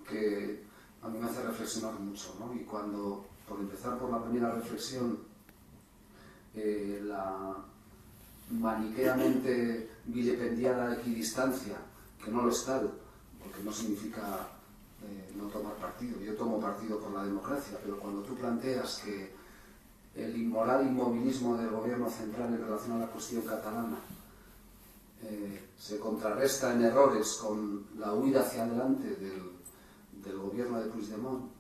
que a mí me hace reflexionar mucho, ¿no? Y cuando, por empezar por la primera reflexión, la maniqueamente vilipendiada equidistancia, que no lo es tal, porque no significa no tomar partido. Yo tomo partido por la democracia, pero cuando tú planteas que el inmoral inmovilismo del gobierno central en relación a la cuestión catalana se contrarresta en errores con la huida hacia adelante del gobierno de Puigdemont,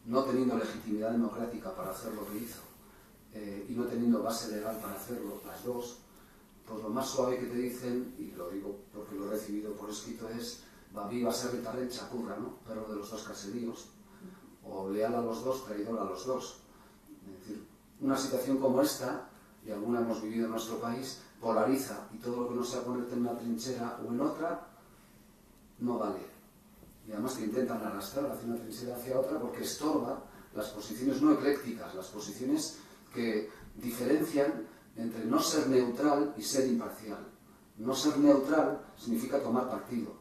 no teniendo legitimidad democrática para hacer lo que hizo y no teniendo base legal para hacerlo, las dos, pues lo más suave que te dicen, y lo digo porque lo he recibido por escrito, es Babí va a ser retarren chacurra, ¿no? Perro de los dos caseríos, o leal a los dos, traidor a los dos. Es decir, una situación como esta, y alguna hemos vivido en nuestro país, polariza, y todo lo que no sea ponerte en una trinchera o en otra, no vale. Y además te intentan arrastrar hacia una trinchera hacia otra porque estorba las posiciones no eclécticas, las posiciones que diferencian entre no ser neutral y ser imparcial. No ser neutral significa tomar partido.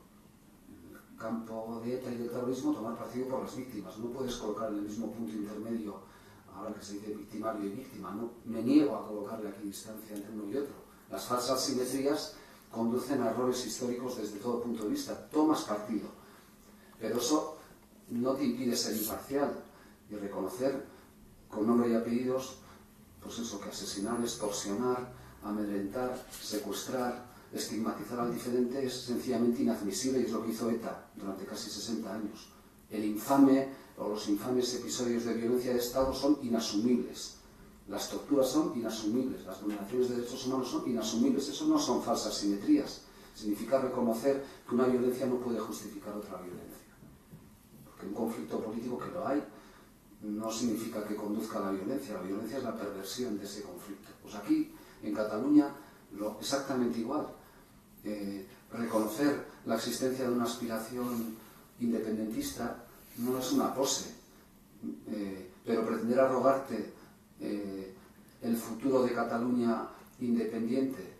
En el campo de ETA y del terrorismo, tomar partido por las víctimas. No puedes colocar en el mismo punto intermedio, ahora que se dice victimario y víctima. No, me niego a colocarle aquí distancia entre uno y otro. Las falsas simetrías conducen a errores históricos desde todo punto de vista. Tomas partido. Pero eso no te impide ser imparcial y reconocer con nombre y apellidos, pues eso, que asesinar, extorsionar, amedrentar, secuestrar, estigmatizar al diferente es sencillamente inadmisible, y es lo que hizo ETA durante casi 60 años. El infame o los infames episodios de violencia de Estado son inasumibles. Las torturas son inasumibles, las vulneraciones de derechos humanos son inasumibles. Eso no son falsas simetrías. Significa reconocer que una violencia no puede justificar otra violencia. Porque un conflicto político, que lo hay, no significa que conduzca a la violencia. La violencia es la perversión de ese conflicto. Pues aquí, en Cataluña, exactamente igual. Reconocer la existencia de una aspiración independentista no es una pose, pero pretender arrogarte el futuro de Cataluña independiente,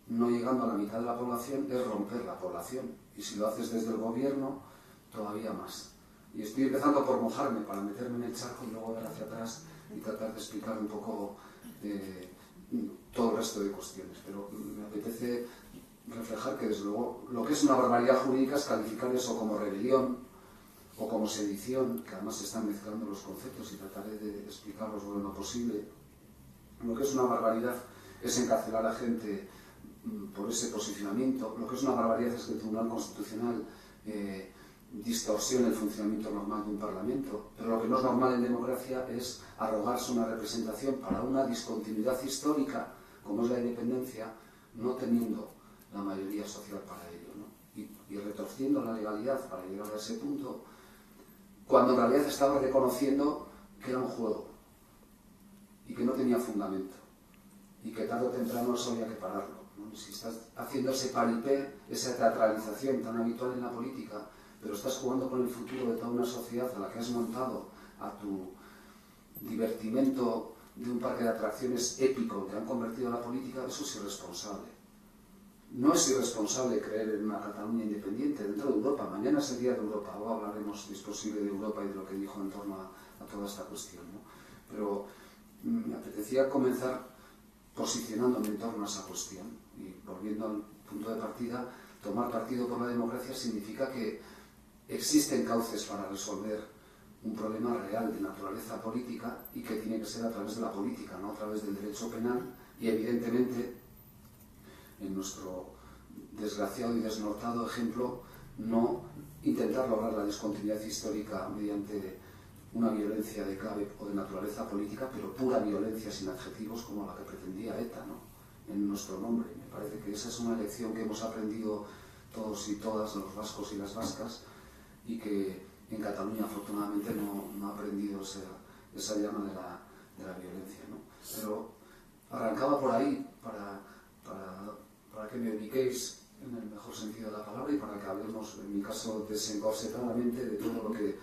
no llegando a la mitad de la población, es romper la población. Y si lo haces desde el gobierno, todavía más. Y estoy empezando por mojarme para meterme en el charco y luego ver hacia atrás y tratar de explicar un poco todo el resto de cuestiones. Pero me apetece reflejar que, desde luego, lo que es una barbaridad jurídica es calificar eso como rebelión o como sedición, que además se están mezclando los conceptos y trataré de explicarlos lo menos posible. Lo que es una barbaridad es encarcelar a gente por ese posicionamiento. Lo que es una barbaridad es que el Tribunal Constitucional distorsione el funcionamiento normal de un Parlamento. Pero lo que no es normal en democracia es arrogarse una representación para una discontinuidad histórica, como es la independencia, no teniendo la mayoría social para ello, ¿no? Y retorciendo la legalidad para llegar a ese punto, cuando en realidad estaba reconociendo que era un juego y que no tenía fundamento y que tarde o temprano eso había que pararlo, ¿no? Si estás haciendo ese paripé, esa teatralización tan habitual en la política, pero estás jugando con el futuro de toda una sociedad a la que has montado a tu divertimento de un parque de atracciones épico que han convertido a la política, eso es irresponsable. No es irresponsable creer en una Cataluña independiente dentro de Europa. Mañana es el día de Europa. Ahora hablaremos, si es posible, de Europa y de lo que dijo en torno a toda esta cuestión, ¿no? Pero me apetecía comenzar posicionándome en torno a esa cuestión. Y volviendo al punto de partida, tomar partido por la democracia significa que existen cauces para resolver un problema real de naturaleza política y que tiene que ser a través de la política, no a través del derecho penal y, evidentemente, en nuestro desgraciado y desnortado ejemplo, no intentar lograr la discontinuidad histórica mediante una violencia de clave o de naturaleza política, pero pura violencia sin adjetivos como la que pretendía ETA, ¿no?, en nuestro nombre. Me parece que esa es una lección que hemos aprendido todos y todas, los vascos y las vascas, y que en Cataluña afortunadamente no ha aprendido esa llama de la violencia, ¿no? Pero arrancaba por ahí para que me ubiquéis en el mejor sentido de la palabra y para que hablemos, en mi caso, desencorsetadamente de todo lo que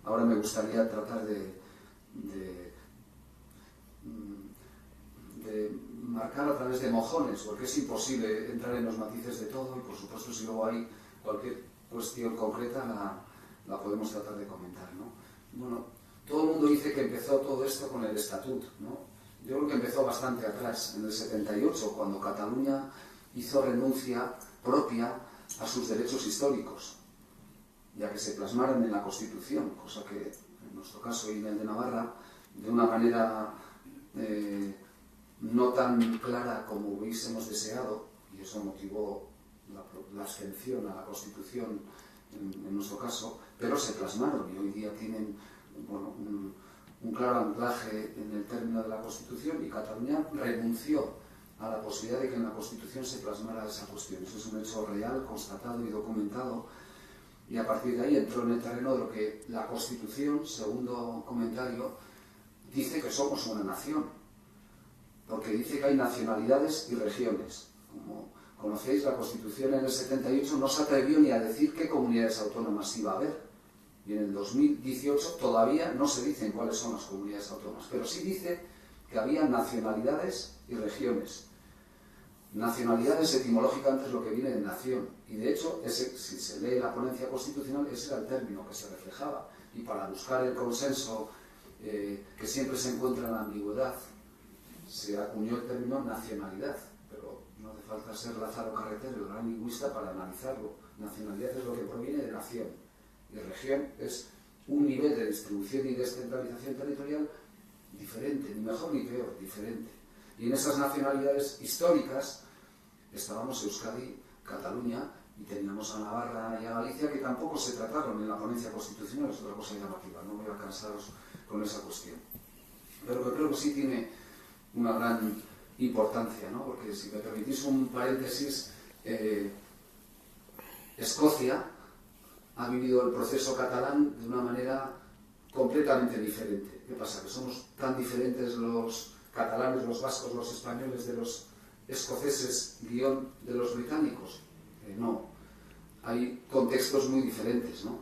ahora me gustaría tratar de marcar a través de mojones, porque es imposible entrar en los matices de todo y, por supuesto, si luego hay cualquier cuestión concreta, la podemos tratar de comentar, ¿no? Bueno, todo el mundo dice que empezó todo esto con el Estatut, ¿no? Yo creo que empezó bastante atrás, en el 78, cuando Cataluña hizo renuncia propia a sus derechos históricos, ya que se plasmaron en la Constitución, cosa que en nuestro caso y en el de Navarra, de una manera no tan clara como hubiésemos deseado, y eso motivó la abstención a la Constitución en nuestro caso, pero se plasmaron y hoy día tienen, bueno, un claro anclaje en el término de la Constitución, y Cataluña renunció a la posibilidad de que en la Constitución se plasmara esa cuestión. Eso es un hecho real, constatado y documentado, y a partir de ahí entró en el terreno de lo que la Constitución, segundo comentario, dice que somos una nación, porque dice que hay nacionalidades y regiones. Como conocéis, la Constitución en el 78 no se atrevió ni a decir qué comunidades autónomas iba a haber. Y en el 2018 todavía no se dicen cuáles son las comunidades autónomas, pero sí dice que había nacionalidades y regiones. Nacionalidades etimológicamente es lo que viene de nación, y de hecho, si se lee la ponencia constitucional, ese era el término que se reflejaba. Y para buscar el consenso que siempre se encuentra en la ambigüedad, se acuñó el término nacionalidad, pero no hace falta ser Lázaro Carreter, el gran lingüista, para analizarlo. Nacionalidad es lo que proviene de nación, y región es un nivel de distribución y descentralización territorial diferente, ni mejor ni peor, diferente. Y en esas nacionalidades históricas estábamos Euskadi, Cataluña, y teníamos a Navarra y a Galicia, que tampoco se trataron en la ponencia constitucional, es otra cosa llamativa, no voy a cansaros con esa cuestión. Pero que creo que sí tiene una gran importancia, ¿no? Porque si me permitís un paréntesis, Escocia ha vivido el proceso catalán de una manera completamente diferente. ¿Qué pasa? ¿Que somos tan diferentes los catalanes, los vascos, los españoles de los escoceses, guión de los británicos? No. Hay contextos muy diferentes, ¿no?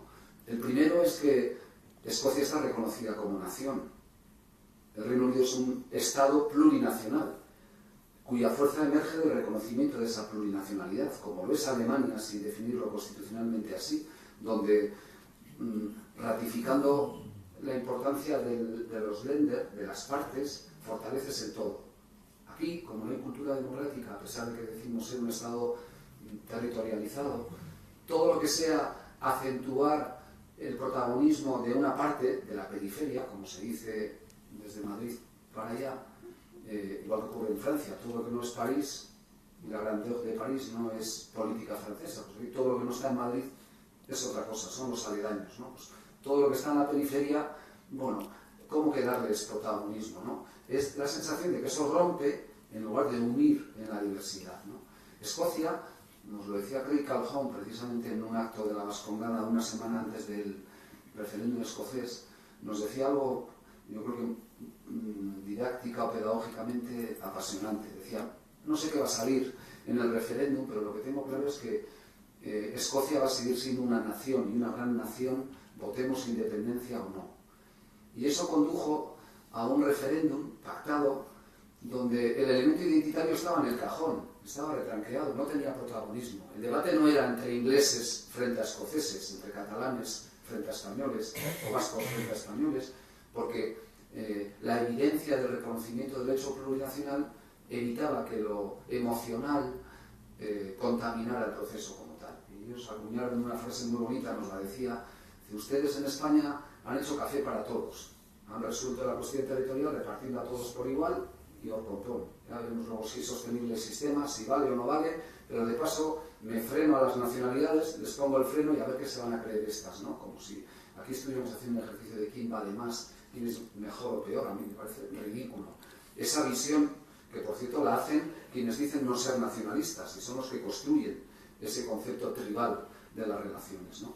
El primero es que Escocia está reconocida como nación. El Reino Unido es un Estado plurinacional, cuya fuerza emerge del reconocimiento de esa plurinacionalidad, como lo es Alemania, sin definirlo constitucionalmente así, donde ratificando la importancia de los Länder, de las partes, fortaleces el todo. Aquí, como no hay cultura democrática, a pesar de que decimos ser un Estado territorializado, todo lo que sea acentuar el protagonismo de una parte, de la periferia, como se dice desde Madrid para allá, igual que ocurre en Francia, todo lo que no es París, y la grandeur de París no es política francesa, pues todo lo que no está en Madrid es otra cosa, son los aledaños, ¿no? Pues todo lo que está en la periferia, bueno, ¿cómo que darles protagonismo, no? Es la sensación de que eso rompe en lugar de unir en la diversidad, ¿no? Escocia, nos lo decía Craig Calhoun precisamente en un acto de la Vascongada una semana antes del referéndum escocés, nos decía algo, yo creo que didáctica o pedagógicamente apasionante. Decía, no sé qué va a salir en el referéndum, pero lo que tengo claro es que Escocia va a seguir siendo una nación, y una gran nación, votemos independencia o no. Y eso condujo a un referéndum pactado donde el elemento identitario estaba en el cajón, estaba retranqueado, no tenía protagonismo. El debate no era entre ingleses frente a escoceses, entre catalanes frente a españoles, o vascos frente a españoles, porque la evidencia del reconocimiento del hecho plurinacional evitaba que lo emocional contaminara el proceso como tal. Y ellos acuñaron una frase muy bonita, nos la decía, que ustedes en España han hecho café para todos, han resuelto la cuestión territorial repartiendo a todos por igual y orcontón. Ya veremos luego si es sostenible el sistema, si vale o no vale, pero de paso me freno a las nacionalidades, les pongo el freno y a ver qué se van a creer estas, ¿no? Como si aquí estuviéramos haciendo un ejercicio de quién vale más, quién es mejor o peor. A mí me parece ridículo. Esa visión, que por cierto la hacen quienes dicen no ser nacionalistas, y son los que construyen ese concepto tribal de las relaciones, ¿no?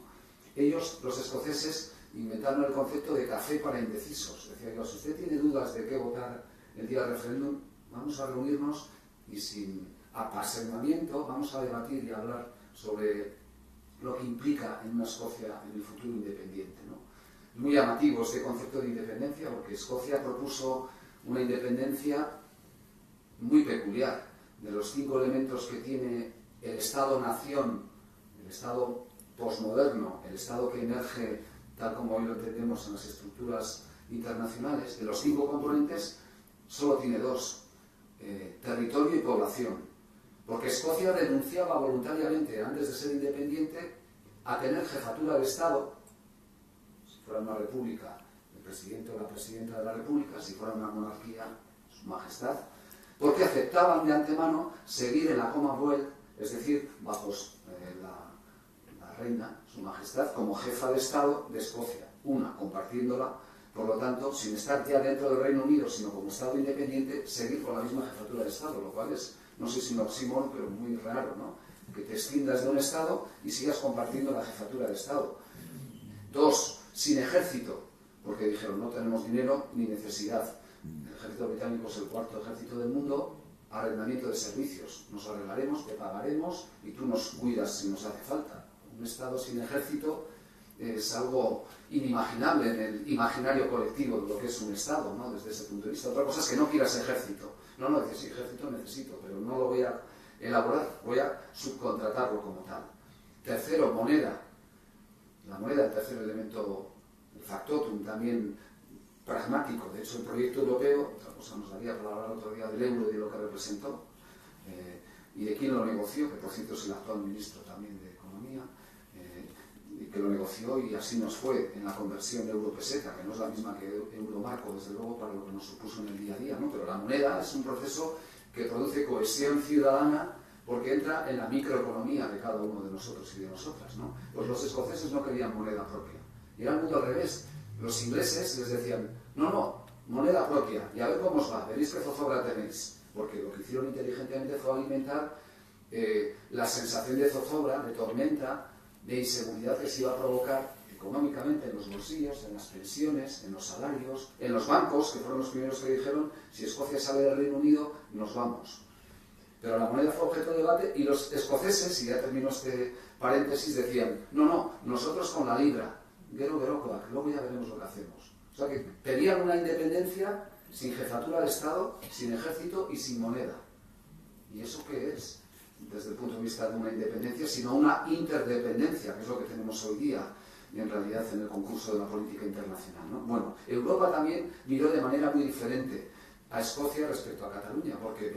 Ellos, los escoceses, inventaron el concepto de café para indecisos. Decía que si usted tiene dudas de qué votar el día del referéndum, vamos a reunirnos y sin apasionamiento vamos a debatir y hablar sobre lo que implica en una Escocia en el futuro independiente, ¿no? Es muy llamativo este concepto de independencia porque Escocia propuso una independencia muy peculiar. De los 5 elementos que tiene el Estado-nación, el Estado posmoderno, el Estado que emerge tal como hoy lo entendemos en las estructuras internacionales, de los 5 componentes, solo tiene 2, territorio y población. Porque Escocia renunciaba voluntariamente, antes de ser independiente, a tener jefatura de Estado, si fuera una república, el presidente o la presidenta de la república, si fuera una monarquía, su majestad, porque aceptaban de antemano seguir en la Commonwealth, es decir, bajo la reina, su majestad, como jefa de Estado de Escocia, compartiéndola, por lo tanto, sin estar ya dentro del Reino Unido, sino como Estado independiente, seguir con la misma jefatura de Estado, lo cual es, no sé si un oxímoron, pero muy raro, ¿no? Que te escindas de un Estado y sigas compartiendo la jefatura de Estado. 2, sin ejército, porque dijeron, no tenemos dinero ni necesidad. El ejército británico es el 4º ejército del mundo, arrendamiento de servicios. Nos arreglaremos, te pagaremos y tú nos cuidas si nos hace falta. Un Estado sin ejército es algo inimaginable en el imaginario colectivo de lo que es un Estado, ¿no? Desde ese punto de vista. Otra cosa es que no quieras ejército. No, dices, sí, ejército necesito, pero no lo voy a elaborar, voy a subcontratarlo como tal. Tercero, moneda. La moneda, el tercer elemento, el factotum, también pragmático. De hecho, el proyecto europeo, otra cosa nos daría para hablar otro día del euro y de lo que representó, y de quién lo negoció, que por cierto es el actual ministro también de Economía, y que lo negoció, y así nos fue en la conversión de euro-peseta, que no es la misma que euro-marco, desde luego, para lo que nos supuso en el día a día, ¿no? Pero la moneda es un proceso que produce cohesión ciudadana porque entra en la microeconomía de cada uno de nosotros y de nosotras, ¿no? Pues los escoceses no querían moneda propia, y era el mundo al revés. Los ingleses les decían, no, moneda propia, y a ver cómo os va, veréis qué zozobra tenéis, porque lo que hicieron inteligentemente fue alimentar la sensación de zozobra, de tormenta, de inseguridad que se iba a provocar económicamente en los bolsillos, en las pensiones, en los salarios, en los bancos, que fueron los primeros que dijeron, si Escocia sale del Reino Unido, nos vamos. Pero la moneda fue objeto de debate y los escoceses, y ya termino este paréntesis, decían, no, nosotros con la libra, luego ya veremos lo que hacemos. O sea que pedían una independencia sin jefatura de Estado, sin ejército y sin moneda. ¿Y eso qué es? Desde el punto de vista de una independencia, sino una interdependencia, que es lo que tenemos hoy día, y en realidad en el concurso de la política internacional, ¿no? Bueno, Europa también miró de manera muy diferente a Escocia respecto a Cataluña, porque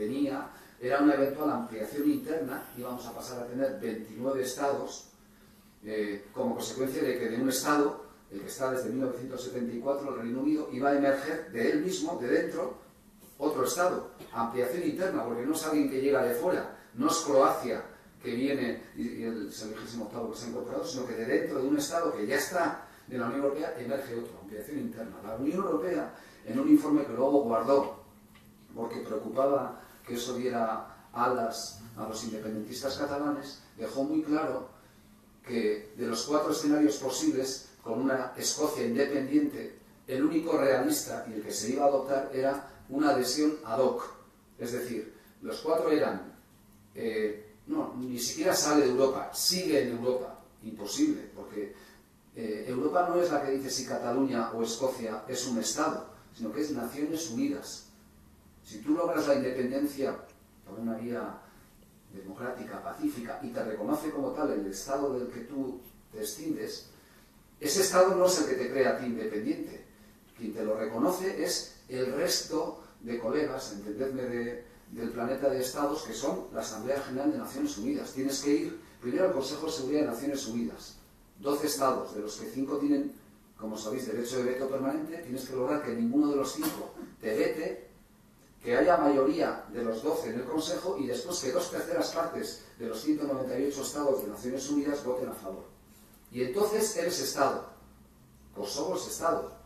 era una eventual ampliación interna, íbamos a pasar a tener 29 estados, como consecuencia de que de un Estado, el que está desde 1974, el Reino Unido, iba a emerger de él mismo, de dentro, otro Estado. Ampliación interna, porque no es alguien que llega de fuera, no es Croacia que viene y es el 28º que se ha incorporado, sino que de dentro de un Estado que ya está de la Unión Europea emerge otro, ampliación interna. La Unión Europea, en un informe que luego guardó, porque preocupaba que eso diera alas a los independentistas catalanes, dejó muy claro que de los 4 escenarios posibles, con una Escocia independiente, el único realista y el que se iba a adoptar era una adhesión ad hoc. Es decir, los 4 eran, ni siquiera sale de Europa, sigue en Europa. Imposible, porque Europa no es la que dice si Cataluña o Escocia es un Estado, sino que es Naciones Unidas. Si tú logras la independencia por una vía democrática, pacífica, y te reconoce como tal el Estado del que tú te escindes, ese Estado no es el que te crea a ti independiente. Quien te lo reconoce es el resto de colegas, entendedme, del planeta de Estados, que son la Asamblea General de Naciones Unidas. Tienes que ir primero al Consejo de Seguridad de Naciones Unidas. 12 Estados, de los que 5 tienen, como sabéis, derecho de veto permanente. Tienes que lograr que ninguno de los 5 te vete, que haya mayoría de los 12 en el Consejo y después que 2/3 partes de los 198 Estados de Naciones Unidas voten a favor. Y entonces eres Estado. Kosovo es Estado.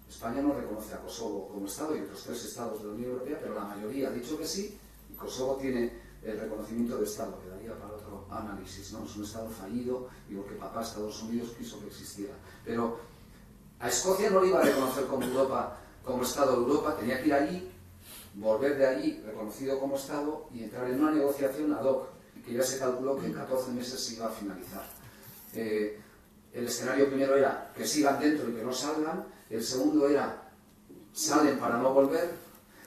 España no reconoce a Kosovo como Estado y otros 3 Estados de la Unión Europea, pero la mayoría ha dicho que sí, y Kosovo tiene el reconocimiento de Estado, que daría para otro análisis, ¿no? Es un Estado fallido y lo que papá Estados Unidos quiso que existiera. Pero a Escocia no le iba a reconocer como Europa, como Estado de Europa, tenía que ir allí, volver de allí reconocido como Estado y entrar en una negociación ad hoc, que ya se calculó que en 14 meses se iba a finalizar. El escenario primero era que sigan dentro y que no salgan, el segundo era salen para no volver,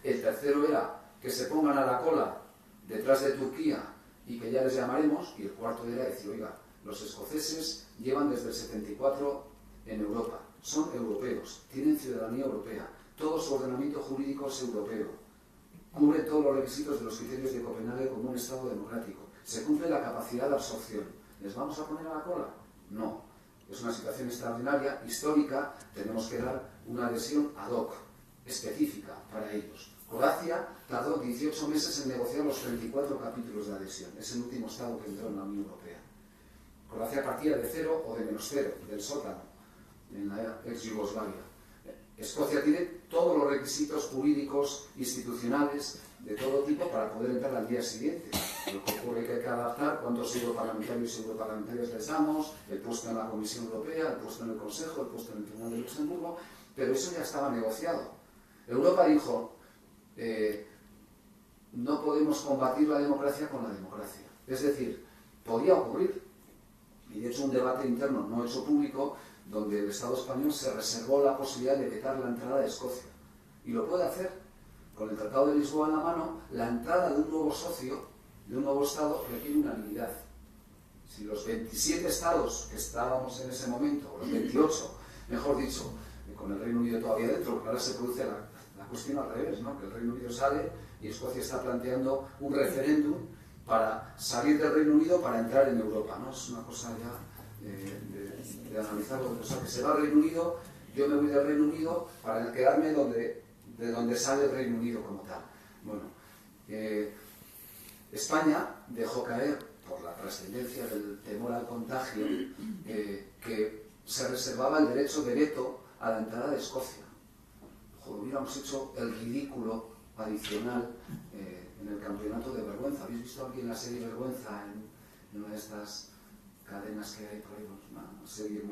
el tercero era que se pongan a la cola detrás de Turquía y que ya les llamaremos, y el cuarto era decir, oiga, Los escoceses llevan desde el 74 en Europa, son europeos, tienen ciudadanía europea, todo su ordenamiento jurídico es europeo, cubre todos los requisitos de los criterios de Copenhague como un Estado democrático, se cumple la capacidad de absorción. ¿Les vamos a poner a la cola? No. Es una situación extraordinaria, histórica, tenemos que dar una adhesión ad hoc, específica para ellos. Croacia tardó 18 meses en negociar los 34 capítulos de adhesión, es el último Estado que entró en la Unión Europea. Croacia partía de cero o de menos cero, del sótano, en la ex Yugoslavia. Escocia tiene todos los requisitos jurídicos, institucionales, de todo tipo para poder entrar al día siguiente. Lo que ocurre es que hay que adaptar cuántos europarlamentarios y europarlamentarias les damos, el puesto en la Comisión Europea, el puesto en el Consejo, el puesto en el Tribunal de Luxemburgo, pero eso ya estaba negociado. Europa dijo, no podemos combatir la democracia con la democracia. Es decir, podía ocurrir, y de hecho un debate interno no hecho público, donde el Estado español se reservó la posibilidad de vetar la entrada de Escocia. Y lo puede hacer. Con el Tratado de Lisboa en la mano, la entrada de un nuevo socio, de un nuevo Estado, requiere unanimidad. Si los 27 Estados que estábamos en ese momento, o los 28, mejor dicho, con el Reino Unido todavía dentro, porque ahora se produce la cuestión al revés, ¿no? Que el Reino Unido sale y Escocia está planteando un referéndum para salir del Reino Unido para entrar en Europa, ¿no? Es una cosa ya de analizarlo. O sea, que se va al Reino Unido, yo me voy del Reino Unido para quedarme de donde sale el Reino Unido como tal. Bueno, España dejó caer, por la trascendencia del temor al contagio, que se reservaba el derecho de veto a la entrada de Escocia. Joder, hubiéramos hecho el ridículo adicional en el campeonato de vergüenza. ¿Habéis visto aquí en la serie Vergüenza, en una de estas cadenas que hay por ahí? Una serie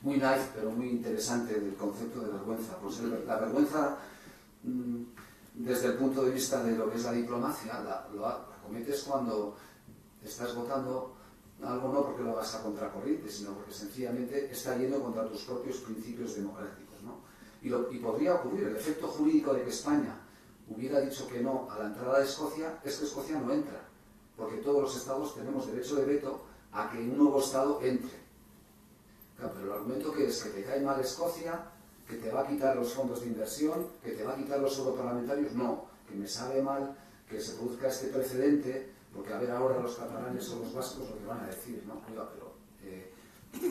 muy nice, pero muy interesante del concepto de vergüenza. Pues la vergüenza, desde el punto de vista de lo que es la diplomacia, la cometes cuando estás votando algo no porque lo hagas a contracorriente, sino porque sencillamente está yendo contra tus propios principios democráticos, ¿no? Y podría ocurrir, el efecto jurídico de que España hubiera dicho que no a la entrada de Escocia, es que Escocia no entra, porque todos los estados tenemos derecho de veto a que un nuevo estado entre. Claro, pero el argumento que es que te cae mal Escocia, que te va a quitar los fondos de inversión, que te va a quitar los europarlamentarios, no, que me sabe mal que se produzca este precedente, porque a ver ahora los catalanes o los vascos lo que van a decir, ¿no? Oiga, pero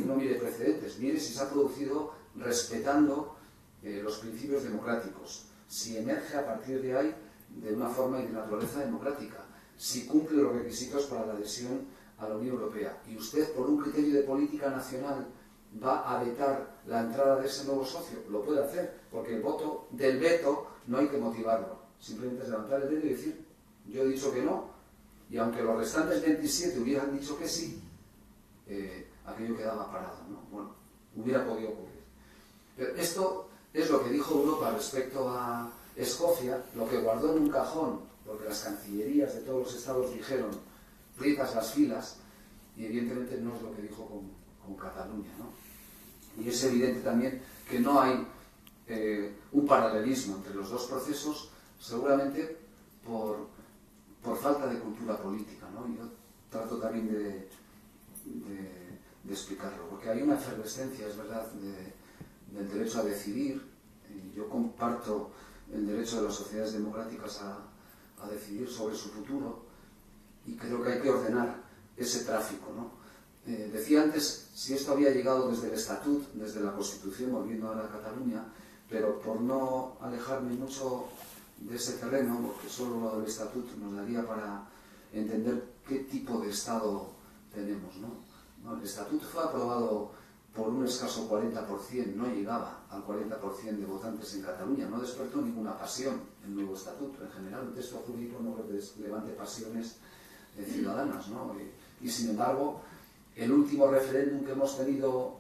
no mire precedentes, mire si se ha producido respetando los principios democráticos, si emerge a partir de ahí de una forma y de naturaleza democrática, si cumple los requisitos para la adhesión a la Unión Europea. Y usted, por un criterio de política nacional, va a vetar la entrada de ese nuevo socio. Lo puede hacer, porque el voto del veto no hay que motivarlo. Simplemente es levantar el dedo y decir, yo he dicho que no, y aunque los restantes 27 hubieran dicho que sí, aquello quedaba parado, ¿no? Bueno, hubiera podido ocurrir. Pero esto es lo que dijo Europa respecto a Escocia, lo que guardó en un cajón, porque las cancillerías de todos los estados dijeron, ricas las filas, y evidentemente no es lo que dijo con Cataluña, ¿no? Y es evidente también que no hay un paralelismo entre los dos procesos, seguramente por falta de cultura política, ¿no? Yo trato también de explicarlo, porque hay una efervescencia, es verdad, del derecho a decidir, y yo comparto el derecho de las sociedades democráticas a decidir sobre su futuro, y creo que hay que ordenar ese tráfico, ¿no? Decía antes si esto había llegado desde el Estatut, desde la Constitución, volviendo ahora a Cataluña, pero por no alejarme mucho de ese terreno, porque solo lo del Estatut nos daría para entender qué tipo de Estado tenemos, ¿no? El Estatut fue aprobado por un escaso 40%, no llegaba al 40% de votantes en Cataluña, no despertó ninguna pasión el nuevo Estatuto. En general, el texto jurídico no levante pasiones ciudadanas, ¿no? Y sin embargo, el último referéndum que hemos tenido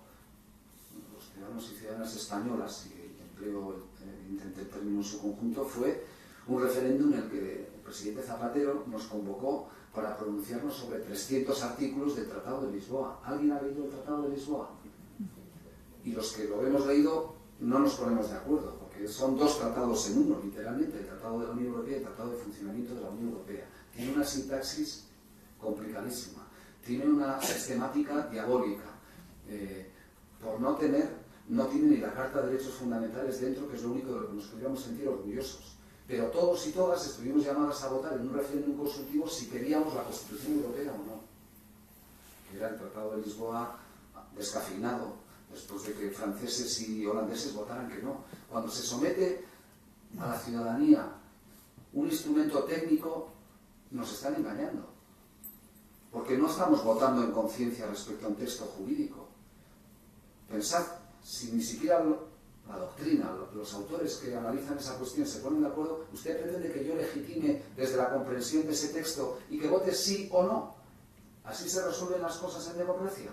los ciudadanos y ciudadanas españolas, y intenté el término en su conjunto, fue un referéndum en el que el presidente Zapatero nos convocó para pronunciarnos sobre 300 artículos del Tratado de Lisboa. ¿Alguien ha leído el Tratado de Lisboa? Y los que lo hemos leído no nos ponemos de acuerdo, porque son dos tratados en uno, literalmente, el Tratado de la Unión Europea y el Tratado de Funcionamiento de la Unión Europea. Tiene una sintaxis complicadísima. tiene una sistemática diabólica. Por no tener, no tiene ni la Carta de Derechos Fundamentales dentro, que es lo único de lo que nos podríamos sentir orgullosos. Pero todos y todas estuvimos llamadas a votar en un referéndum consultivo si queríamos la Constitución Europea o no. Que era el Tratado de Lisboa descafeinado, después de que franceses y holandeses votaran que no. Cuando se somete a la ciudadanía un instrumento técnico, nos están engañando. Porque no estamos votando en conciencia respecto a un texto jurídico. Pensad, si ni siquiera la doctrina, los autores que analizan esa cuestión se ponen de acuerdo, ¿usted pretende que yo legitime desde la comprensión de ese texto y que vote sí o no? ¿Así se resuelven las cosas en democracia?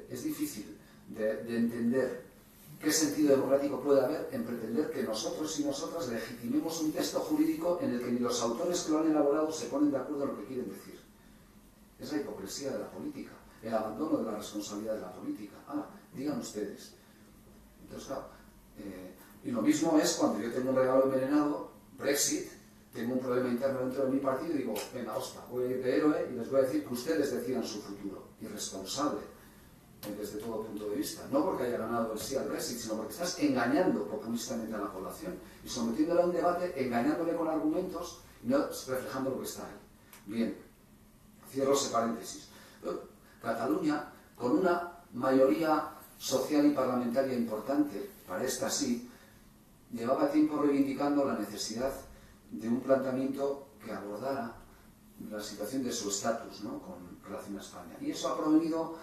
Es difícil de entender qué sentido democrático puede haber en pretender que nosotros y nosotras legitimemos un texto jurídico en el que ni los autores que lo han elaborado se ponen de acuerdo en lo que quieren decir. Es la hipocresía de la política, el abandono de la responsabilidad de la política. Digan ustedes. Entonces, claro, y lo mismo es cuando yo tengo un regalo envenenado, Brexit, tengo un problema interno dentro de mi partido y digo, venga, hostia, voy a ir de héroe y les voy a decir que ustedes decidan su futuro. Irresponsable, desde todo punto de vista. No porque haya ganado el sí al Brexit, sino porque estás engañando populistamente a la población y sometiéndola a un debate, engañándole con argumentos y no reflejando lo que está ahí. Bien, cierro ese paréntesis. Cataluña, con una mayoría social y parlamentaria importante, para esta sí, llevaba tiempo reivindicando la necesidad de un planteamiento que abordara la situación de su estatus, ¿no?, con relación a España. Y eso ha provenido,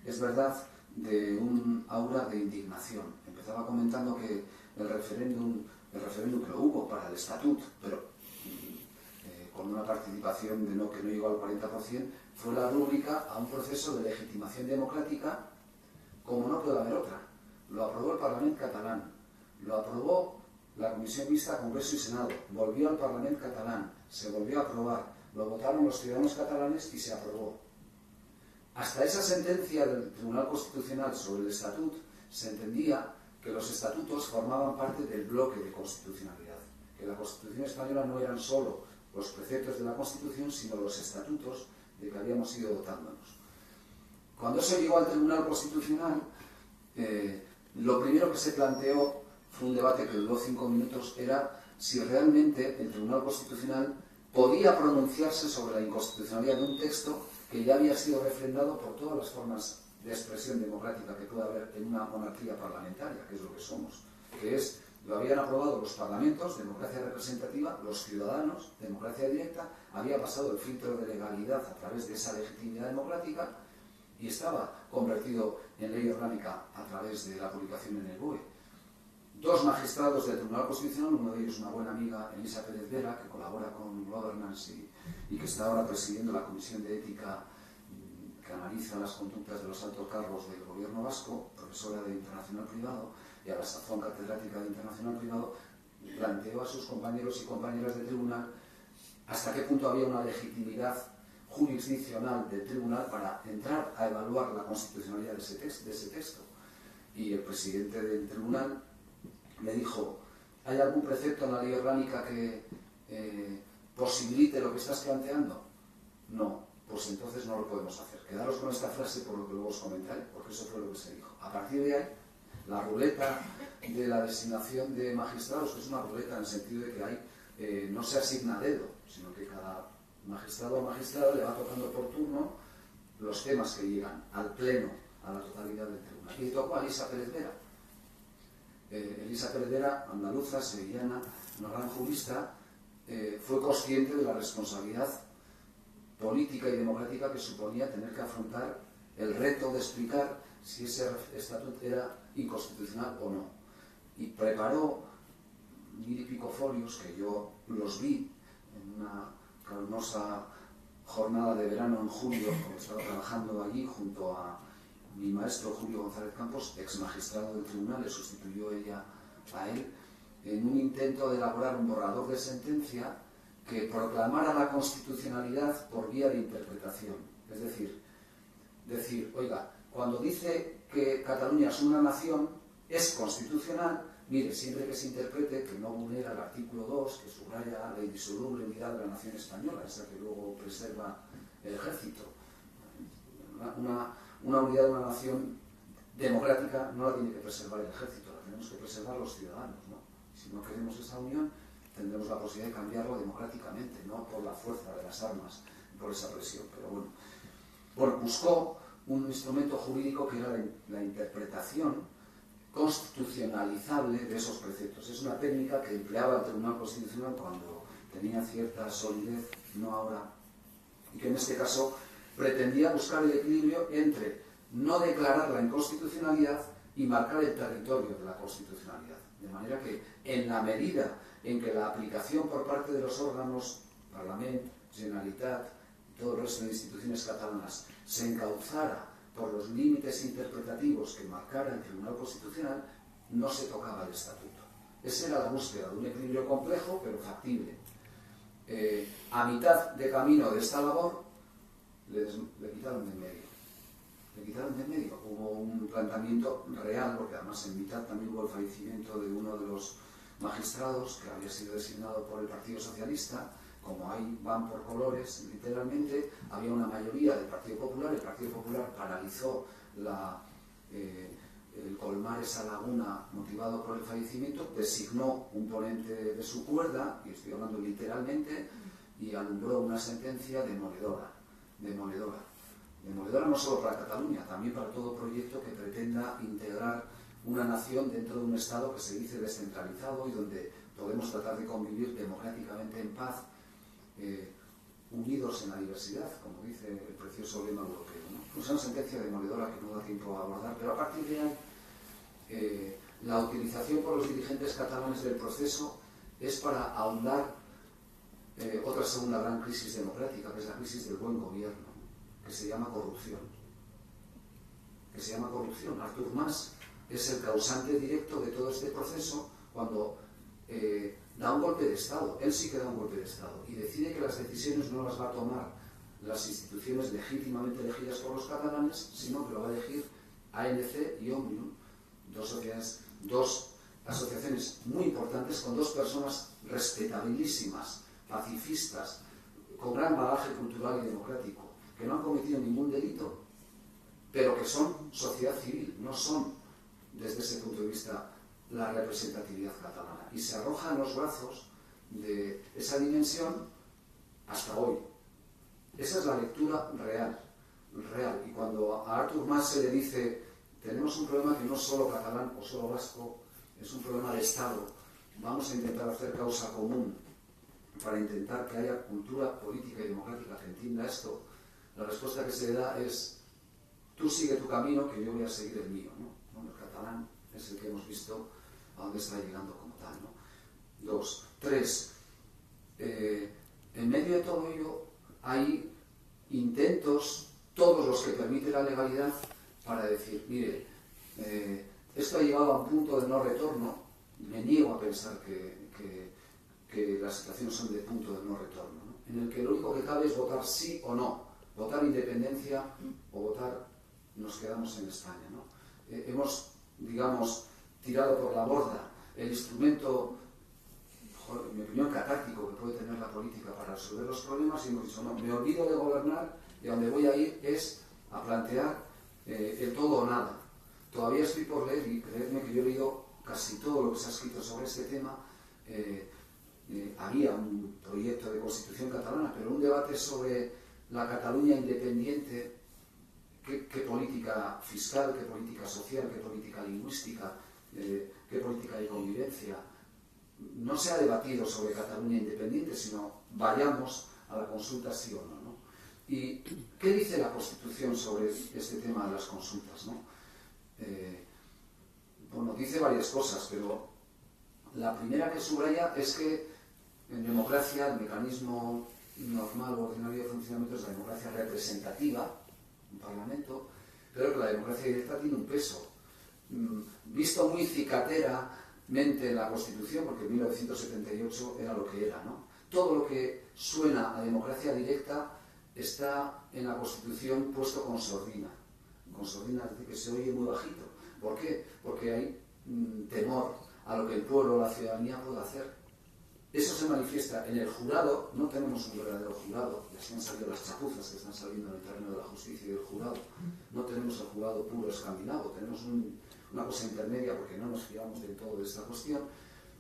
es verdad, de un aura de indignación. Empezaba comentando que el referéndum que lo hubo para el estatut, pero con una participación que no llegó al 40%, fue la rúbrica a un proceso de legitimación democrática como no puede haber otra. Lo aprobó el Parlamento catalán, lo aprobó la Comisión Mixta Congreso y Senado, volvió al Parlamento catalán, se volvió a aprobar, lo votaron los ciudadanos catalanes y se aprobó. Hasta esa sentencia del Tribunal Constitucional sobre el Estatut se entendía que los estatutos formaban parte del bloque de constitucionalidad, que la Constitución española no eran solo los preceptos de la Constitución, sino los estatutos de que habíamos ido dotándonos. Cuando eso llegó al Tribunal Constitucional, lo primero que se planteó fue un debate que duró 5 minutos, era si realmente el Tribunal Constitucional podía pronunciarse sobre la inconstitucionalidad de un texto que ya había sido refrendado por todas las formas de expresión democrática que puede haber en una monarquía parlamentaria, que es lo que somos, que es, lo habían aprobado los parlamentos, democracia representativa, los ciudadanos, democracia directa, había pasado el filtro de legalidad a través de esa legitimidad democrática y estaba convertido en ley orgánica a través de la publicación en el BOE. 2 magistrados del Tribunal Constitucional, uno de ellos una buena amiga, Elisa Pérez Vera, que colabora con Governance y que está ahora presidiendo la Comisión de Ética que analiza las conductas de los altos cargos del gobierno vasco, profesora de Internacional Privado y a la sazón catedrática de Internacional Privado, planteó a sus compañeros y compañeras del tribunal hasta qué punto había una legitimidad jurisdiccional del tribunal para entrar a evaluar la constitucionalidad de ese texto. Y el presidente del tribunal me dijo, ¿hay algún precepto en la ley orgánica que posibilite lo que estás planteando? No, pues entonces no lo podemos hacer. Quedaros con esta frase por lo que luego os comentaré, porque eso fue lo que se dijo. A partir de ahí, la ruleta de la designación de magistrados, que es una ruleta en el sentido de que hay, no se asigna a dedo, sino que cada magistrado o magistrada le va tocando por turno los temas que llegan al pleno, a la totalidad del tribunal. Y tocó a Elisa Pérez Vera. Elisa Pérez Vera, andaluza, sevillana, una gran jurista, fue consciente de la responsabilidad política y democrática que suponía tener que afrontar el reto de explicar si ese estatuto era inconstitucional o no. Y preparó 1000 y pico folios que yo los vi en una calurosa jornada de verano en julio, cuando estaba trabajando allí junto a mi maestro Julio González Campos, ex magistrado del tribunal, le sustituyó ella a él, en un intento de elaborar un borrador de sentencia que proclamara la constitucionalidad por vía de interpretación. Es decir, oiga, cuando dice que Cataluña es una nación, es constitucional, mire, siempre que se interprete que no vulnera el artículo 2, que subraya la indisoluble unidad de la nación española, esa que luego preserva el ejército, Una unidad de una nación democrática no la tiene que preservar el ejército, la tenemos que preservar los ciudadanos, ¿no? Si no queremos esa unión, tendremos la posibilidad de cambiarlo democráticamente, no por la fuerza de las armas, por esa presión. Pero bueno, buscó un instrumento jurídico que era la interpretación constitucionalizable de esos preceptos. Es una técnica que empleaba el Tribunal Constitucional cuando tenía cierta solidez, no ahora, y que en este caso pretendía buscar el equilibrio entre no declarar la inconstitucionalidad y marcar el territorio de la constitucionalidad. De manera que, en la medida en que la aplicación por parte de los órganos, Parlament, Generalitat y todo el resto de instituciones catalanas, se encauzara por los límites interpretativos que marcara el Tribunal Constitucional, no se tocaba el estatuto. Esa era la búsqueda de un equilibrio complejo, pero factible. A mitad de camino de esta labor, le quitaron de en medio. Le quitaron de en medio. Hubo un planteamiento real, porque además en mitad también hubo el fallecimiento de uno de los magistrados que había sido designado por el Partido Socialista. Como ahí van por colores, literalmente, había una mayoría del Partido Popular. El Partido Popular paralizó el colmar esa laguna motivado por el fallecimiento, designó un ponente de su cuerda, y estoy hablando literalmente, y alumbró una sentencia demoledora. Demoledora no solo para Cataluña, también para todo proyecto que pretenda integrar una nación dentro de un Estado que se dice descentralizado y donde podemos tratar de convivir democráticamente en paz, unidos en la diversidad, como dice el precioso lema europeo, ¿no? Es una sentencia demoledora que no da tiempo a abordar, pero a partir de ahí la utilización por los dirigentes catalanes del proceso es para ahondar otra segunda gran crisis democrática, que es la crisis del buen gobierno, que se llama corrupción. Artur Mas es el causante directo de todo este proceso cuando da un golpe de Estado. Él sí que da un golpe de Estado y decide que las decisiones no las va a tomar las instituciones legítimamente elegidas por los catalanes, sino que lo va a elegir ANC y Òmnium, dos asociaciones muy importantes con dos personas respetabilísimas, pacifistas, con gran bagaje cultural y democrático, que no han cometido ningún delito, pero que son sociedad civil, no son, desde ese punto de vista, la representatividad catalana. Y se arroja en los brazos de esa dimensión hasta hoy. Esa es la lectura real. Y cuando a Artur Mas se le dice, tenemos un problema que no es solo catalán o solo vasco, es un problema de Estado, vamos a intentar hacer causa común para intentar que haya cultura política y democrática que entienda esto, la respuesta que se le da es, tú sigue tu camino, que yo voy a seguir el mío, ¿no? Bueno, el catalán es el que hemos visto a dónde está llegando como tal, ¿no? 2. 3. En medio de todo ello hay intentos, todos los que permite la legalidad, para decir, mire, esto ha llegado a un punto de no retorno. Me niego a pensar que las situaciones son de punto de no retorno, ¿no? En el que lo único que cabe es votar sí o no, votar independencia o votar nos quedamos en España, ¿no? Hemos, digamos, tirado por la borda el instrumento, en mi opinión, catártico que puede tener la política para resolver los problemas y hemos dicho, no, me olvido de gobernar y a donde voy a ir es a plantear el todo o nada. Todavía estoy por leer y creedme que yo he leído casi todo lo que se ha escrito sobre este tema. Había un proyecto de constitución catalana, pero un debate sobre la Cataluña independiente, qué política fiscal, qué política social, qué política lingüística, qué política de convivencia. No se ha debatido sobre Cataluña independiente, sino vayamos a la consulta sí o no, ¿no? ¿Y qué dice la Constitución sobre este tema de las consultas, ¿no? Bueno, dice varias cosas, pero la primera que subraya es que en democracia el mecanismo normal o ordinario de funcionamiento es la democracia representativa, un parlamento, pero que la democracia directa tiene un peso. Visto muy cicateramente en la Constitución, porque en 1978 era lo que era, ¿no? Todo lo que suena a democracia directa está en la Constitución puesto con sordina. Con sordina es decir, que se oye muy bajito. ¿Por qué? Porque hay temor a lo que el pueblo o la ciudadanía pueda hacer. Eso se manifiesta en el jurado. No tenemos un verdadero jurado, ya se han salido las chapuzas que están saliendo en el terreno de la justicia y del jurado. No tenemos el jurado puro escandinavo, tenemos una cosa intermedia porque no nos fiamos del todo de esta cuestión.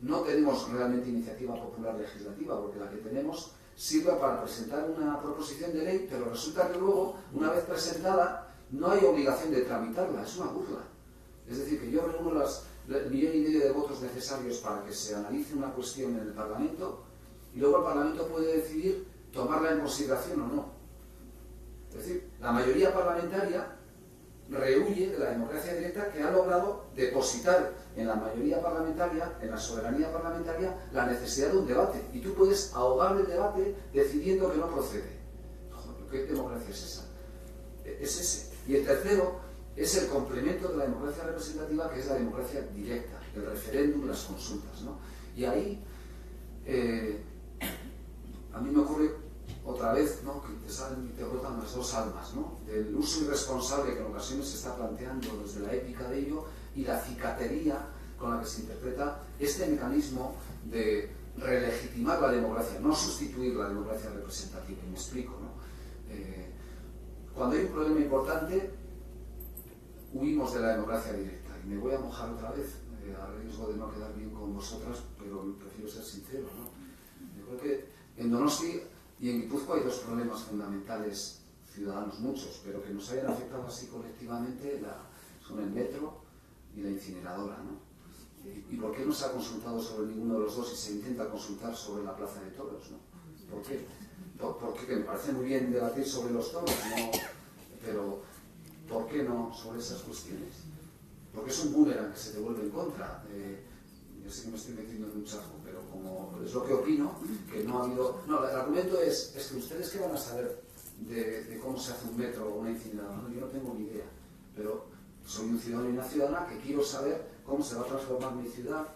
No tenemos realmente iniciativa popular legislativa, porque la que tenemos sirve para presentar una proposición de ley, pero resulta que luego, una vez presentada, no hay obligación de tramitarla, es una burla. Es decir, que yo reúno el 1,5 millón de votos necesarios para que se analice una cuestión en el Parlamento, y luego el Parlamento puede decidir tomarla en consideración o no. Es decir, la mayoría parlamentaria rehuye de la democracia directa, que ha logrado depositar en la mayoría parlamentaria, en la soberanía parlamentaria, la necesidad de un debate. Y tú puedes ahogar el debate decidiendo que no procede. ¿Qué democracia es esa? Es ese. Y el tercero es el complemento de la democracia representativa, que es la democracia directa, el referéndum, las consultas, ¿no? Y ahí, a mí me ocurre otra vez, ¿no?, que te salen y te brotan las dos almas, ¿no?, del uso irresponsable que en ocasiones se está planteando desde la épica de ello y la cicatería con la que se interpreta este mecanismo de relegitimar la democracia, no sustituir la democracia representativa. Y me explico, ¿no? Cuando hay un problema importante, huimos de la democracia directa. Y me voy a mojar otra vez, a riesgo de no quedar bien con vosotras, pero prefiero ser sincero, ¿no? Yo creo que en Donosti y en Guipúzcoa hay dos problemas fundamentales ciudadanos, muchos, pero que nos hayan afectado así colectivamente, son el metro y la incineradora, ¿no? ¿Y por qué no se ha consultado sobre ninguno de los dos y se intenta consultar sobre la Plaza de Toros, ¿no? ¿Por qué? Porque me parece muy bien debatir sobre los toros, ¿no? Pero ¿por qué no sobre esas cuestiones? Porque es un boomerang que se te vuelve en contra. Yo sé que me estoy metiendo en un charco, pero como es lo que opino, que no ha habido... No, el argumento es que ustedes qué van a saber de cómo se hace un metro o una incineradora. No, yo no tengo ni idea, pero soy un ciudadano y una ciudadana que quiero saber cómo se va a transformar mi ciudad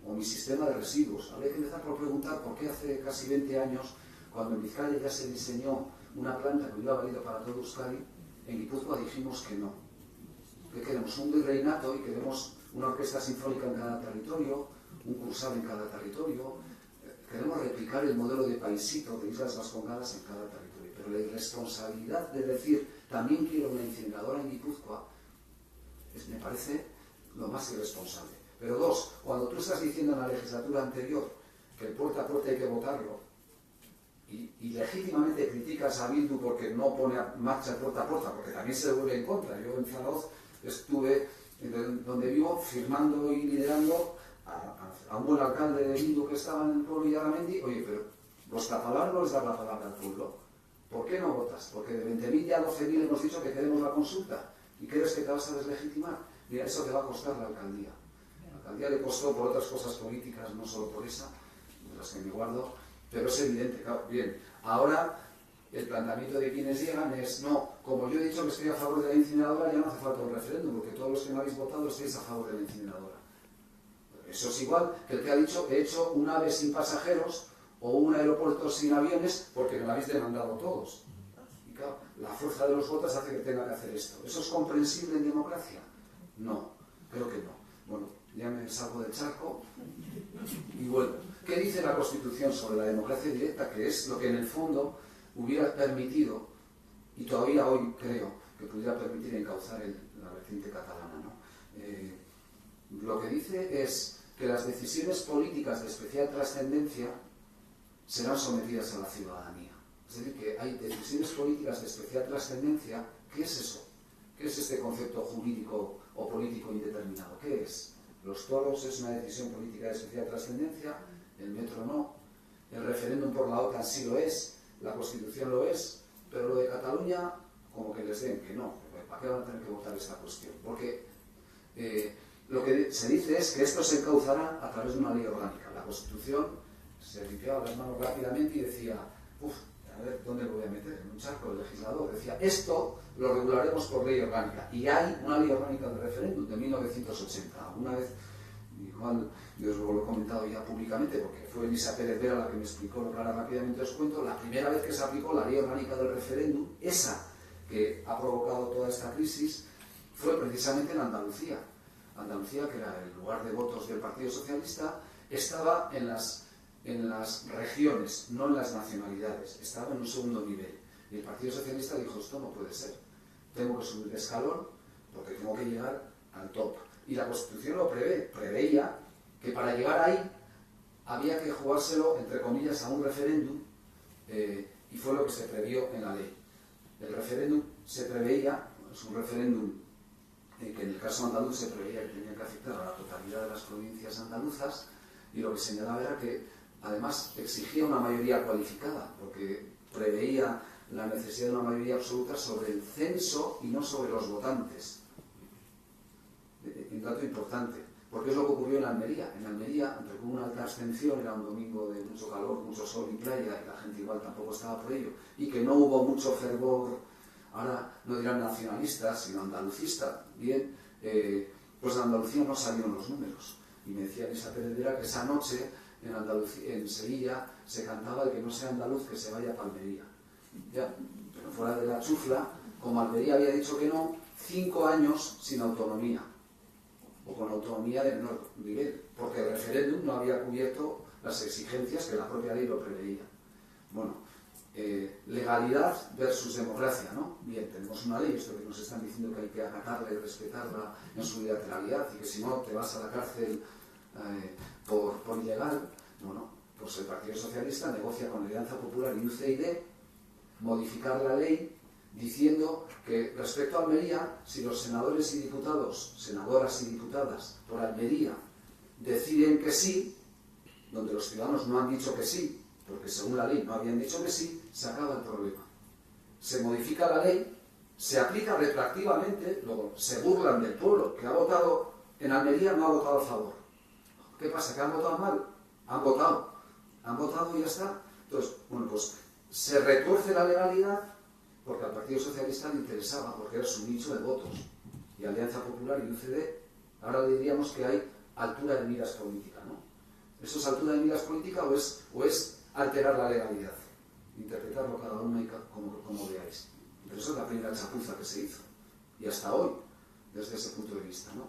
o mi sistema de residuos. Habría que empezar por preguntar por qué hace casi 20 años, cuando en Vizcaya ya se diseñó una planta que hubiera valido para todo Euskadi, en Guipúzcoa dijimos que no. Que queremos un virreinato y queremos una orquesta sinfónica en cada territorio, un cursal en cada territorio. Queremos replicar el modelo de paisito, de Islas Vascongadas en cada territorio. Pero la irresponsabilidad de decir también quiero una incineradora en Guipúzcoa me parece lo más irresponsable. Pero dos, cuando tú estás diciendo en la legislatura anterior que el puerta a puerta hay que votarlo y legítimamente criticas a Bildu porque no pone en marcha el puerta a puerta, porque también se vuelve en contra. Yo en Zaragoza estuve, donde vivo, firmando y liderando a un buen alcalde de Bildu que estaba en el pueblo de Yarramendi. Oye, pero vuestra palabra no es dar la palabra al pueblo. ¿Por qué no votas? Porque de 20.000 ya 12.000 hemos dicho que queremos la consulta. ¿Y crees que te vas a deslegitimar? Mira, eso te va a costar la alcaldía. La alcaldía le costó por otras cosas políticas, no solo por esa, de las que me guardo, pero es evidente, claro. Bien, ahora el planteamiento de quienes llegan es, no, como yo he dicho que estoy a favor de la incineradora, ya no hace falta un referéndum, porque todos los que no habéis votado estáis a favor de la incineradora. Eso es igual que el que ha dicho, he hecho un AVE sin pasajeros o un aeropuerto sin aviones porque me lo habéis demandado todos. Y claro, la fuerza de los votos hace que tenga que hacer esto. ¿Eso es comprensible en democracia? No, creo que no. Bueno, ya me salgo del charco y vuelvo. ¿Qué dice la Constitución sobre la democracia directa? Que es lo que en el fondo hubiera permitido, y todavía hoy creo que pudiera permitir encauzar la vertiente catalana, ¿no? Lo que dice es que las decisiones políticas de especial trascendencia serán sometidas a la ciudadanía. Es decir, que hay decisiones políticas de especial trascendencia. ¿Qué es eso? ¿Qué es este concepto jurídico o político indeterminado? ¿Qué es? Los toros es una decisión política de especial trascendencia, el metro no, el referéndum por la OTAN sí lo es, la Constitución lo es, pero lo de Cataluña, como que les den que no. ¿Para qué van a tener que votar esta cuestión? Porque lo que se dice es que esto se encauzará a través de una ley orgánica. La Constitución se limpiaba las manos rápidamente y decía, a ver, ¿dónde lo voy a meter? En un charco. El legislador decía, esto lo regularemos por ley orgánica. Y hay una ley orgánica de referéndum de 1980. Alguna vez, igual yo os lo he comentado ya públicamente, porque fue Elisa Pérez Vera la que me explicó, lo que ahora rápidamente os cuento, la primera vez que se aplicó la ley orgánica del referéndum, esa que ha provocado toda esta crisis, fue precisamente en Andalucía. Andalucía, que era el lugar de votos del Partido Socialista, estaba en las en las regiones, no en las nacionalidades, estaba en un segundo nivel. Y el Partido Socialista dijo, esto no puede ser, tengo que subir de escalón porque tengo que llegar al top. Y la Constitución lo preveía que para llegar ahí había que jugárselo, entre comillas, a un referéndum, y fue lo que se previó en la ley. El referéndum se preveía, es un referéndum que en el caso andaluz se preveía que tenía que afectar a la totalidad de las provincias andaluzas, y lo que señalaba era que además exigía una mayoría cualificada, porque preveía la necesidad de una mayoría absoluta sobre el censo y no sobre los votantes. Un dato importante, porque es lo que ocurrió en Almería. En Almería, aunque hubo una alta abstención, era un domingo de mucho calor, mucho sol y playa, y la gente igual tampoco estaba por ello, y que no hubo mucho fervor, ahora no dirán nacionalistas, sino andalucista, bien, pues en Andalucía no salieron los números. Y me decía Elisa Peredera que esa noche en Sevilla se cantaba el que no sea andaluz que se vaya a Almería. Ya, pero fuera de la chufla, como Almería había dicho que no, 5 años sin autonomía, o con autonomía de menor nivel, porque el referéndum no había cubierto las exigencias que la propia ley lo preveía. Bueno, legalidad versus democracia, ¿no? Bien, tenemos una ley, esto que nos están diciendo que hay que acatarla y respetarla en su bilateralidad, y que si no te vas a la cárcel por ilegal. Bueno, pues el Partido Socialista negocia con Alianza Popular y UCD modificar la ley diciendo que respecto a Almería, si los senadores y diputados, senadoras y diputadas por Almería deciden que sí, donde los ciudadanos no han dicho que sí, porque según la ley no habían dicho que sí, se acaba el problema. Se modifica la ley, se aplica retroactivamente, luego se burlan del pueblo que ha votado en Almería, no ha votado a favor. ¿Qué pasa? ¿Que han votado mal? Han votado y ya está. Entonces, bueno, pues se retuerce la legalidad porque al Partido Socialista le interesaba, porque era su nicho de votos. Y Alianza Popular y UCD, ahora diríamos que hay altura de miras política, ¿no? ¿Eso es altura de miras política o es alterar la legalidad? Interpretarlo cada uno y como veáis. Pero eso es la primera chapuza que se hizo. Y hasta hoy, desde ese punto de vista, ¿no?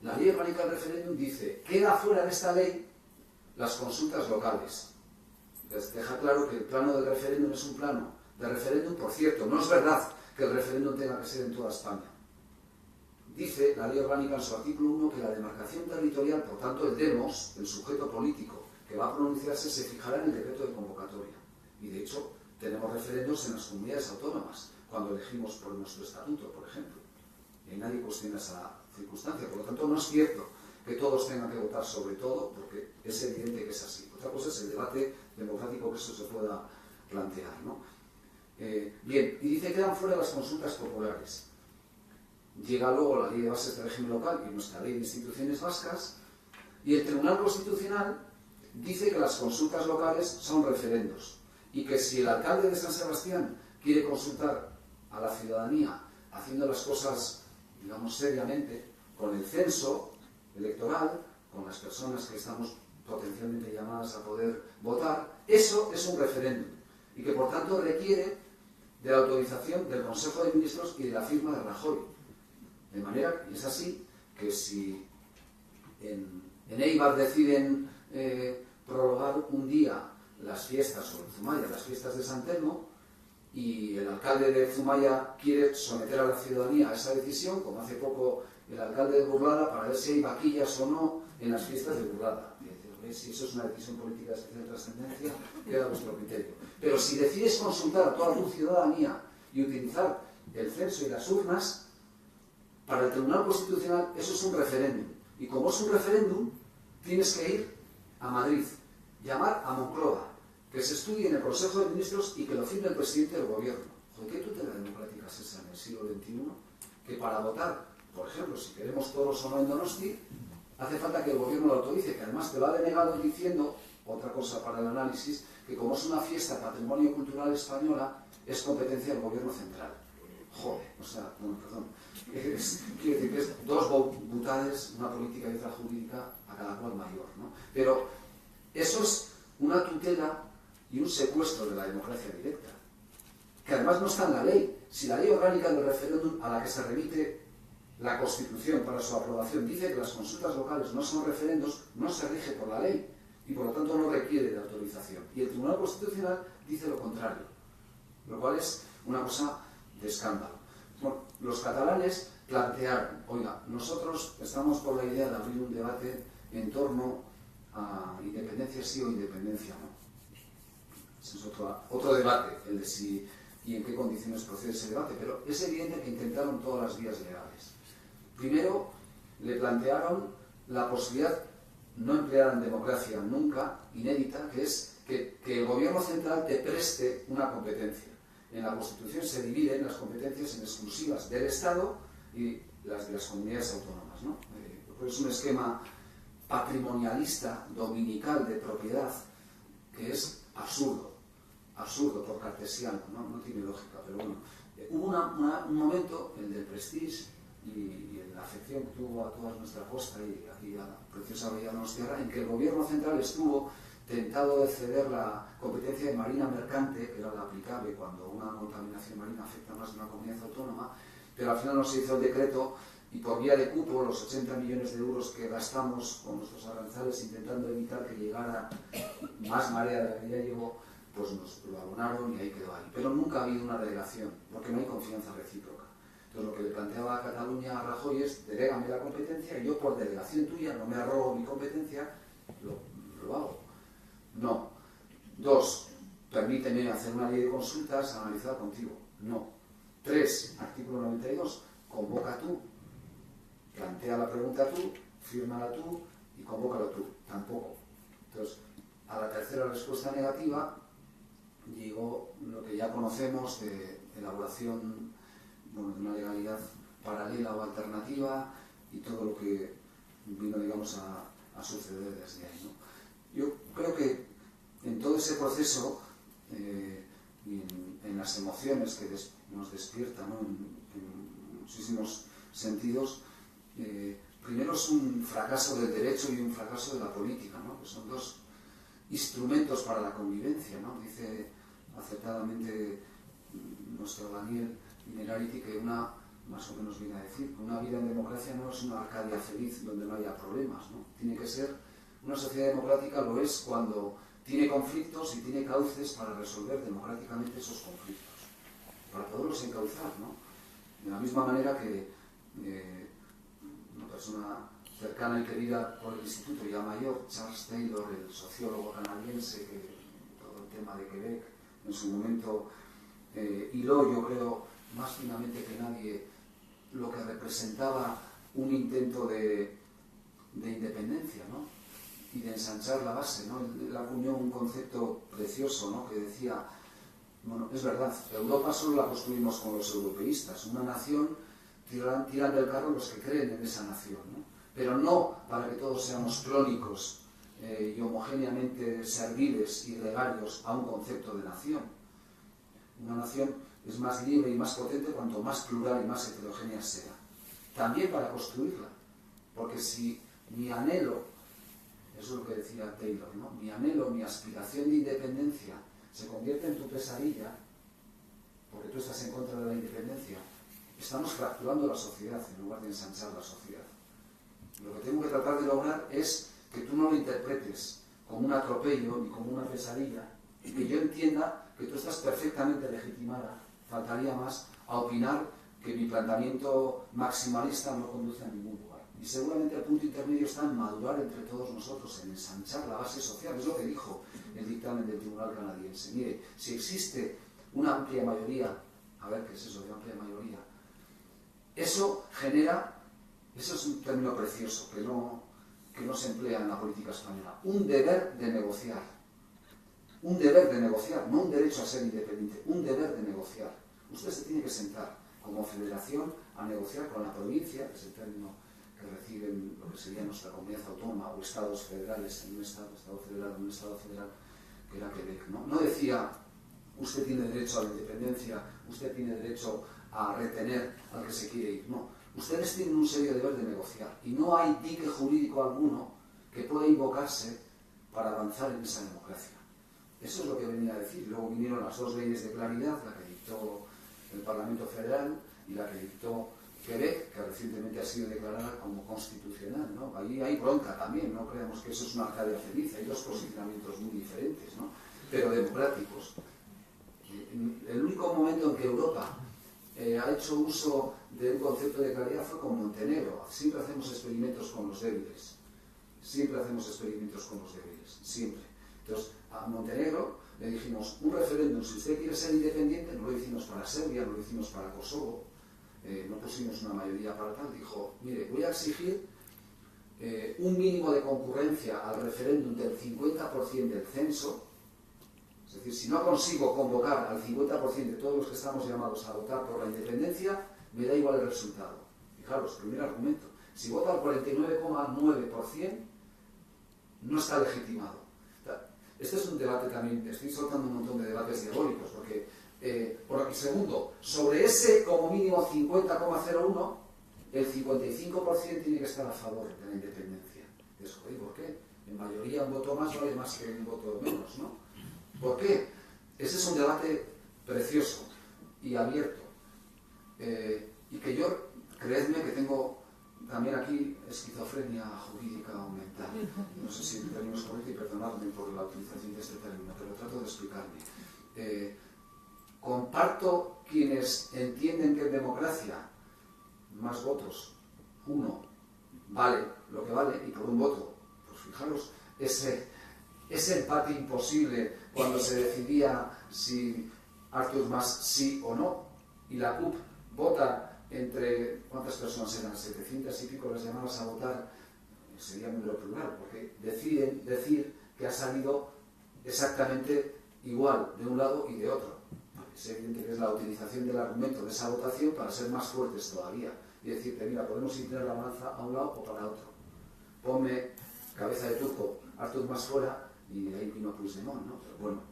La ley orgánica del referéndum dice, queda fuera de esta ley las consultas locales. Les deja claro que el plano del referéndum es un plano de referéndum. Por cierto, no es verdad que el referéndum tenga que ser en toda España. Dice la ley orgánica en su artículo 1 que la demarcación territorial, por tanto el demos, el sujeto político que va a pronunciarse, se fijará en el decreto de convocatoria. Y de hecho, tenemos referendos en las comunidades autónomas, cuando elegimos por nuestro estatuto, por ejemplo. Y nadie cuestiona esa circunstancia. Por lo tanto, no es cierto que todos tengan que votar sobre todo, porque es evidente que es así. Otra cosa es el debate democrático que eso se pueda plantear, ¿no? Bien, y dice que quedan fuera las consultas populares. Llega luego la ley de bases de régimen local y nuestra ley de instituciones vascas, y el Tribunal Constitucional dice que las consultas locales son referendos, y que si el alcalde de San Sebastián quiere consultar a la ciudadanía haciendo las cosas, digamos, seriamente, con el censo electoral, con las personas que estamos potencialmente llamadas a poder votar, eso es un referéndum, y que por tanto requiere de la autorización del Consejo de Ministros y de la firma de Rajoy. De manera que es así que si en Eibar deciden prorrogar un día las fiestas, o en Zumaya las fiestas de San Telmo, y el alcalde de Zumaya quiere someter a la ciudadanía a esa decisión, como hace poco el alcalde de Burlada, para ver si hay vaquillas o no en las fiestas de Burlada. Si eso es una decisión política de especial trascendencia, queda a vuestro criterio. Pero si decides consultar a toda tu ciudadanía y utilizar el censo y las urnas, para el Tribunal Constitucional eso es un referéndum. Y como es un referéndum, tienes que ir a Madrid, llamar a Moncloa, que se estudie en el Consejo de Ministros y que lo firme el presidente del gobierno. Joder, ¿qué tutela democrática es esa en el siglo XXI? Que para votar, por ejemplo, si queremos todos o no en Donosti, hace falta que el gobierno lo autorice, que además te lo ha denegado diciendo, otra cosa para el análisis, que como es una fiesta patrimonio cultural española, es competencia del gobierno central. Joder, o sea, bueno, perdón. Quiere decir que es dos butades, una política y otra jurídica, a cada cual mayor, ¿no? Pero eso es una tutela y un secuestro de la democracia directa, que además no está en la ley. Si la ley orgánica del referéndum a la que se remite la Constitución para su aprobación dice que las consultas locales no son referendos, no se rige por la ley, y por lo tanto no requiere de autorización. Y el Tribunal Constitucional dice lo contrario, lo cual es una cosa de escándalo. Bueno, los catalanes plantearon, oiga, nosotros estamos por la idea de abrir un debate en torno a independencia sí o independencia no. Ese es otro debate, el de si y en qué condiciones procede ese debate, pero es evidente que intentaron todas las vías legales. Primero, le plantearon la posibilidad, no empleada en democracia nunca, inédita, que es que el gobierno central te preste una competencia. En la Constitución se dividen las competencias en exclusivas del Estado y las de las comunidades autónomas, ¿no? Es un esquema patrimonialista, dominical, de propiedad, que es absurdo por cartesiano, no tiene lógica, pero bueno. Hubo un momento, el del Prestige, y en la afección que tuvo a toda nuestra costa y aquí a la preciosa Bahía Donostiarra, en que el gobierno central estuvo tentado de ceder la competencia de marina mercante, que era la aplicable cuando una contaminación marina afecta más de una comunidad autónoma, pero al final no se hizo el decreto y por vía de cupo los 80 millones de euros que gastamos con nuestros aranceles intentando evitar que llegara más marea de la que ya llegó, pues nos lo abonaron y ahí quedó ahí. Pero nunca ha habido una delegación, porque no hay confianza recíproca. Entonces lo que le planteaba a Cataluña a Rajoy es, delégame la competencia y yo por delegación tuya no me arrogo mi competencia, lo hago. No. 2. Permíteme hacer una ley de consultas analizada contigo. No. 3. Artículo 92. Convoca tú. Plantea la pregunta tú, fírmala tú y convócalo tú. Tampoco. Entonces, a la tercera respuesta negativa llegó lo que ya conocemos de elaboración de una legalidad paralela o alternativa y todo lo que vino, digamos, a suceder desde ahí, ¿no? Yo creo que en todo ese proceso y en las emociones que nos despiertan, ¿no? en muchísimos sentidos, primero es un fracaso del derecho y un fracaso de la política, ¿no? Que son dos instrumentos para la convivencia, ¿no? Dice acertadamente nuestro Daniel Innerarity que más o menos viene a decir, que una vida en democracia no es una Arcadia feliz donde no haya problemas, ¿no? Tiene que ser, una sociedad democrática lo es cuando tiene conflictos y tiene cauces para resolver democráticamente esos conflictos, para poderlos encauzar, ¿no? De la misma manera que una persona cercana y querida por el instituto ya mayor, Charles Taylor, el sociólogo canadiense, que todo el tema de Quebec en su momento hiló, yo creo, más finamente que nadie, lo que representaba un intento de independencia, ¿no? Y de ensanchar la base, ¿no? Él acuñó un concepto precioso, ¿no? Que decía, bueno, es verdad, Europa solo la construimos con los europeístas, una nación tiran del carro los que creen en esa nación, ¿no? Pero no para que todos seamos clónicos y homogéneamente serviles y gregarios a un concepto de nación. Una nación es más libre y más potente cuanto más plural y más heterogénea sea. También para construirla, porque si mi anhelo, eso es lo que decía Taylor, ¿no? Mi anhelo, mi aspiración de independencia se convierte en tu pesadilla, porque tú estás en contra de la independencia, estamos fracturando la sociedad en lugar de ensanchar la sociedad. Lo que tengo que tratar de lograr es que tú no lo interpretes como un atropello ni como una pesadilla, y que yo entienda que tú estás perfectamente legitimada, faltaría más, a opinar que mi planteamiento maximalista no conduce a ningún lugar. Y seguramente el punto intermedio está en madurar entre todos nosotros, en ensanchar la base social. Es lo que dijo el dictamen del Tribunal Canadiense. Mire, si existe una amplia mayoría, a ver qué es eso de amplia mayoría, eso genera, eso es un término precioso que no se emplea en la política española, un deber de negociar. Un deber de negociar, no un derecho a ser independiente, un deber de negociar. Usted se tiene que sentar como federación a negociar con la provincia, que es el término que reciben lo que sería nuestra comunidad autónoma o estados federales en un estado federal, en un estado federal que era Quebec, ¿no? No decía, usted tiene derecho a la independencia, usted tiene derecho a retener al que se quiere ir. No, ustedes tienen un serio deber de negociar y no hay dique jurídico alguno que pueda invocarse para avanzar en esa democracia. Eso es lo que venía a decir. Luego vinieron las dos leyes de claridad, la que dictó el Parlamento Federal y la que dictó Quebec, que recientemente ha sido declarada como constitucional, ¿no? ¿no? Allí hay bronca también, no creemos que eso es una Arcadia feliz, hay dos posicionamientos muy diferentes, ¿no? Pero democráticos. El único momento en que Europa ha hecho uso de un concepto de claridad fue con Montenegro. Siempre hacemos experimentos con los débiles. Siempre hacemos experimentos con los débiles. Siempre. Entonces, a Montenegro le dijimos, un referéndum, si usted quiere ser independiente, no lo hicimos para Serbia, no lo hicimos para Kosovo, no pusimos una mayoría para tal. Dijo, mire, voy a exigir un mínimo de concurrencia al referéndum del 50% del censo. Es decir, si no consigo convocar al 50% de todos los que estamos llamados a votar por la independencia, me da igual el resultado. Fijaros, primer argumento. Si vota al 49,9%, no está legitimado. Este es un debate también, estoy soltando un montón de debates diabólicos, porque, por aquí, segundo, sobre ese como mínimo 50,01, el 55% tiene que estar a favor de la independencia. ¿Y por qué? En mayoría un voto más vale más que un voto menos, ¿no? ¿Por qué? Ese es un debate precioso y abierto. Y que yo, creedme que tengo también aquí esquizofrenia jurídica o mental. No sé si el término es correcto y perdonadme por la utilización de este término, pero trato de explicarme. Comparto quienes entienden que en democracia más votos, uno, vale lo que vale, y por un voto, pues fijaros, ese empate imposible cuando se decidía si Artur Mas sí o no, y la CUP vota entre, ¿cuántas personas eran? 700 y pico las llamadas a votar, sería número plural, porque deciden decir que ha salido exactamente igual de un lado y de otro. Es evidente que es la utilización del argumento de esa votación para ser más fuertes todavía y decirte, mira, podemos inclinar la balanza a un lado o para otro. Ponme cabeza de turco, Artur Mas fuera, y ahí vino Puigdemont, ¿no? Pero bueno,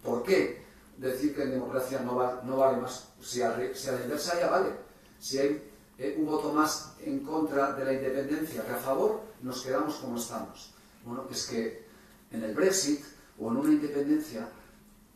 ¿por qué decir que en democracia no vale más? Si a la inversa ya vale. Si hay un voto más en contra de la independencia que a favor, nos quedamos como estamos. Bueno, es que en el Brexit o en una independencia